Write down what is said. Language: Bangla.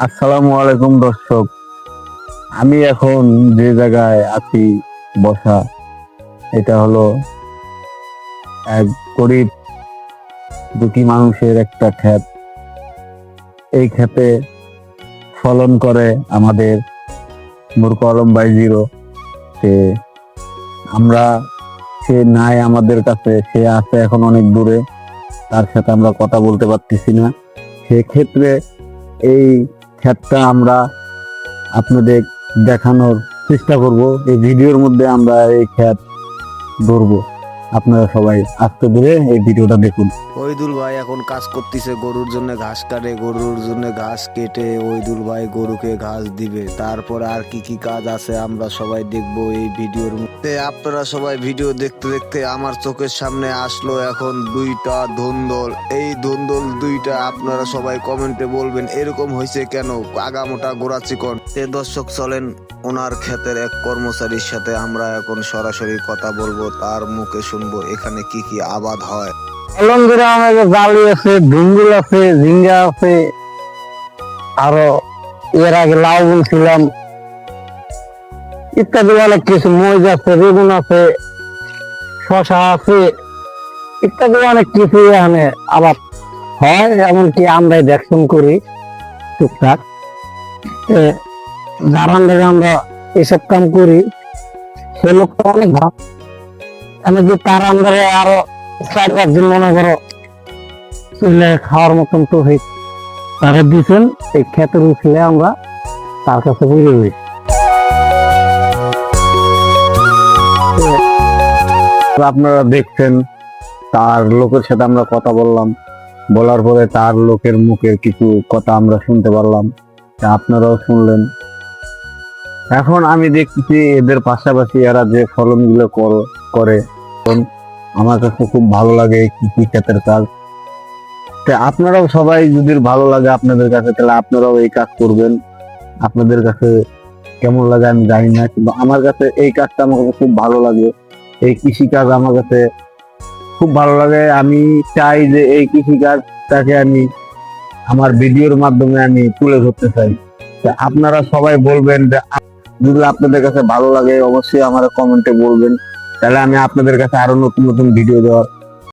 আসসালামু আলাইকুম দর্শক। আমি এখন যে জায়গায় আছি বসা, এটা হলো এক গরিব দুঃখী মানুষের একটা ক্ষেত। এই ক্ষেতে ফলন করে আমাদের মূর্খ আলম ভাই জিরো। সে আমরা সে নাই আমাদের কাছে, সে আছে এখন অনেক দূরে, তার সাথে আমরা কথা বলতে পারতেছি না। সেক্ষেত্রে এই ক্ষেতটা আমরা আপনাদের দেখানোর চেষ্টা করব। এই ভিডিওর মধ্যে আমরা এই ক্ষেত ধরবো। আপনারা সবাই আস্তে ধরে এই ভিডিওটা দেখুন। ওইদুল ভাই এখন কাজ করতেছে, গরুর জন্য ঘাস কাটে, গরুর জন্য ঘাস কেটে ওইদুল ভাই গরুকে ঘাস দিবে। তারপর আর কি কি কাজ আছে আমরা সবাই দেখবো এই ভিডিওর মধ্যে। আপনারা সবাই ভিডিও দেখতে দেখতে আমার চোখের সামনে আসলো এখন দুইটা ধুন্দল। এই ধুন্দল দুইটা আপনারা সবাই কমেন্টে বলবেন এরকম হয়েছে কেন, আগামোটা গোড়া চিকন। দর্শক চলেন ওনার ক্ষেতের এক কর্মচারীর সাথে আমরা এখন সরাসরি কথা বলবো, তার মুখে শুনবো এখানে কি কি আবাদ হয়। অলঙ্গিরা আমাদের জালি আছে, ধুন্দুল আছে, ঝিঙ্গা আছে, আরো এর আগে লাউ বলছিলাম, ইত্যাদি অনেক কিছু। মরিচ আছে, বেগুন আছে, শশা আছে, ইত্যাদি অনেক কিছু এখানে আবাদ হয়। এমনকি আমরাই দেখশন করি টুকটাক। যার আন্দাজে আমরা এসব কাম করি, সে লোকটা অনেক ভাব। এমনকি তার আন্দারে আরো 4-5 জন মনে করো চুলে খাওয়ার মতন তো তারা দিচ্ছেন। এই ক্ষেতের উঠলে আমরা তার কাছে বুঝে হই। আপনারা দেখছেন তার লোকের সাথে আমরা কথা বললাম, বলার পরে তার লোকের মুখের কিছু কথা আমরা শুনতে পারলাম, তা আপনারাও শুনলেন। এখন আমি দেখতেছি এদের পাশাপাশি এরা যে ফলন গুলো করে আমার কাছে খুব ভালো লাগে এই কৃষি ক্ষেতের কাজ। আপনারাও সবাই যদি ভালো লাগে আপনাদের কাছে, তাহলে আপনারাও এই কাজ করবেন। আপনাদের কাছে কেমন লাগে আমি জানি না, কিন্তু আমার কাছে এই কাজটা আমার কাছে খুব ভালো লাগে। এই কৃষি কাজ আমার কাছে খুব ভালো লাগে। আমি চাই যে এই কৃষি কাজটাকে আমি আমার ভিডিওর মাধ্যমে আমি তুলে ধরতে চাই। আপনারা সবাই বলবেন যে যদি আপনাদের কাছে ভালো লাগে অবশ্যই আমার কমেন্টে বলবেন, তাহলে আমি আপনাদের কাছে আরো নতুন নতুন ভিডিও দেওয়ার